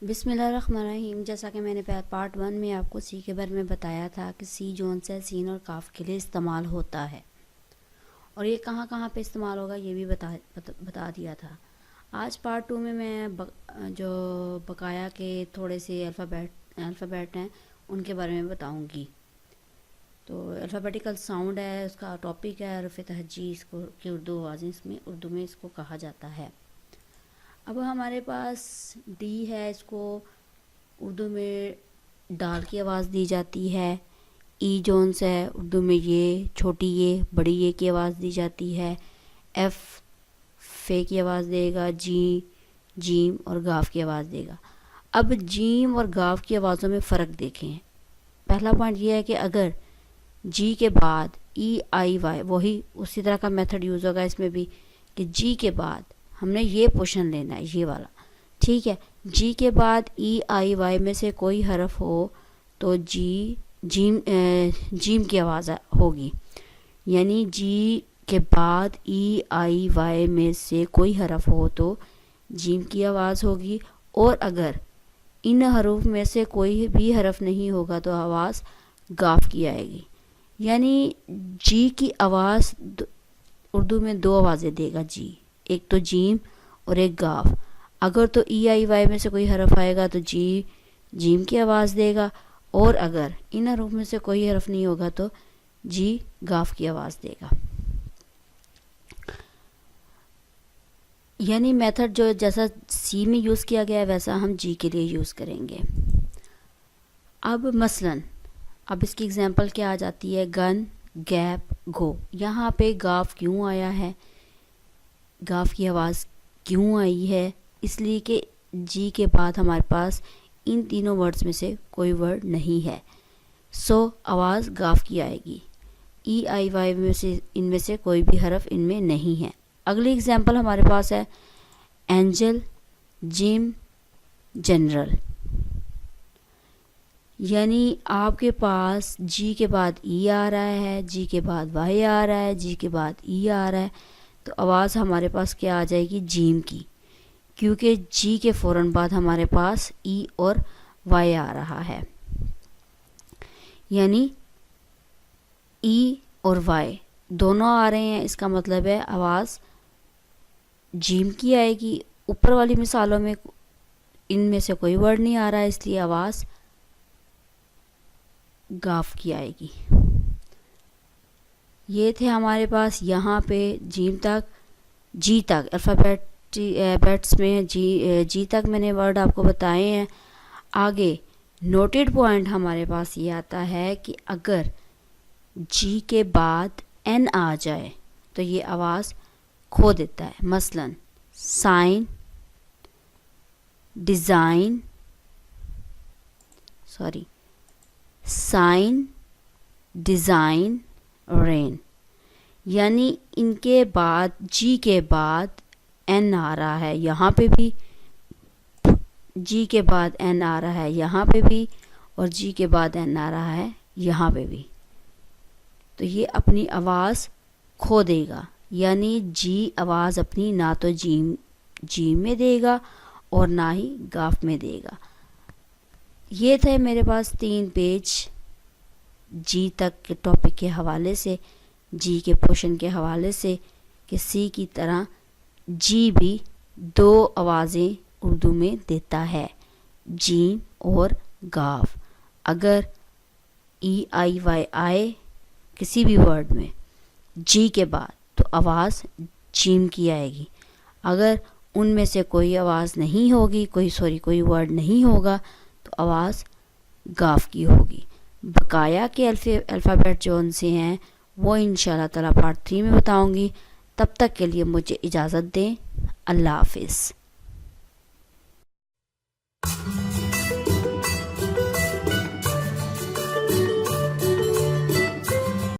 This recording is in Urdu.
بسم اللہ الرحمن الرحیم۔ جیسا کہ میں نے پارٹ 1 میں آپ کو سی کے بارے میں بتایا تھا کہ سی جون سے سین اور کاف کے لیے استعمال ہوتا ہے اور یہ کہاں کہاں پہ استعمال ہوگا یہ بھی بتا دیا تھا۔ آج پارٹ 2 میں جو بقایا کے تھوڑے سے الفابیٹ ہیں ان کے بارے میں بتاؤں گی۔ تو الفابیٹیکل ساؤنڈ ہے، اس کا ٹاپک ہے حروف تہجی، اس کو کہ اردو میں اس کو کہا جاتا ہے۔ اب ہمارے پاس ڈی ہے، اس کو اردو میں ڈال کی آواز دی جاتی ہے۔ ای جونس ہے، اردو میں یہ چھوٹی یہ بڑی یہ کی آواز دی جاتی ہے۔ ایف فے کی آواز دے گا، جی جیم اور گاف کی آواز دے گا۔ اب جیم اور گاف کی آوازوں میں فرق دیکھیں۔ پہلا پوائنٹ یہ ہے کہ اگر جی کے بعد ای آئی وائی، وہی اسی طرح کا میتھڈ یوز ہوگا اس میں بھی کہ جی کے بعد ہم نے یہ پوشن لینا ہے، یہ والا، ٹھیک ہے۔ جی کے بعد ای آئی وائی میں سے کوئی حرف ہو تو جیم کی آواز ہوگی، یعنی جی کے بعد ای آئی وائی میں سے کوئی حرف ہو تو جیم کی آواز ہوگی، اور اگر ان حروف میں سے کوئی بھی حرف نہیں ہوگا تو آواز گاف کی آئے گی۔ یعنی جی کی آواز اردو میں دو آوازیں دے گا جی، ایک تو جیم اور ایک گاف۔ اگر تو ای آئی وائی میں سے کوئی حرف آئے گا تو جی جیم کی آواز دے گا، اور اگر ان حروف میں سے کوئی حرف نہیں ہوگا تو جی گاف کی آواز دے گا۔ یعنی میتھڈ جو جیسا سی میں یوز کیا گیا ہے ویسا ہم جی کے لیے یوز کریں گے۔ اب مثلاً اس کی اگزامپل کیا آ جاتی ہے، گن گیپ گو۔ یہاں پہ گاف کیوں آیا ہے، گاف کی آواز کیوں آئی ہے؟ اس لیے کہ جی کے بعد ہمارے پاس ان تینوں ورڈز میں سے کوئی ورڈ نہیں ہے، سو آواز گاف کی آئے گی۔ ای آئی وائی میں سے ان میں سے کوئی بھی حرف ان میں نہیں ہے۔ اگلی اگزامپل ہمارے پاس ہے اینجل جم جنرل، یعنی آپ کے پاس جی کے بعد ای آ رہا ہے، جی کے بعد وائی آ رہا ہے، جی کے بعد ای آ رہا ہے، تو آواز ہمارے پاس کیا آ جائے گی، جیم کی، کیونکہ جی کے فوراً بعد ہمارے پاس ای اور وائی آ رہا ہے۔ یعنی ای اور وائی دونوں آ رہے ہیں، اس کا مطلب ہے آواز جیم کی آئے گی۔ اوپر والی مثالوں میں ان میں سے کوئی ورڈ نہیں آ رہا ہے، اس لیے آواز گاف کی آئے گی۔ یہ تھے ہمارے پاس یہاں پہ جیم تک جی تک الفابیٹس میں جی تک میں نے ورڈ آپ کو بتائے ہیں۔ آگے نوٹڈ پوائنٹ ہمارے پاس یہ آتا ہے کہ اگر جی کے بعد این آ جائے تو یہ آواز کھو دیتا ہے۔ مثلاً سائن ڈیزائن رین، یعنی ان کے بعد جی کے بعد این آ رہا ہے، یہاں پہ بھی جی کے بعد این آ رہا ہے، یہاں پہ بھی، اور جی کے بعد این آ رہا ہے یہاں پہ بھی، تو یہ اپنی آواز کھو دے گا۔ یعنی جی آواز اپنی نہ تو جیم میں دے گا اور نہ ہی گاف میں دے گا۔ یہ تھے میرے پاس 3 پیج جی تک کے ٹاپک کے حوالے سے، جی کے پورشن کے حوالے سے، کہ سی کی طرح جی بھی 2 آوازیں اردو میں دیتا ہے، جیم اور گاف۔ اگر ای آئی وائی آئے کسی بھی ورڈ میں جی کے بعد تو آواز جیم کی آئے گی، اگر ان میں سے کوئی آواز نہیں ہوگی، کوئی ورڈ نہیں ہوگا تو آواز گاف کی ہوگی۔ بقایا کے الفابیٹ جو ان سے ہیں وہ انشاءاللہ تعالی پارٹ 3 میں بتاؤں گی۔ تب تک کے لیے مجھے اجازت دیں، اللہ حافظ۔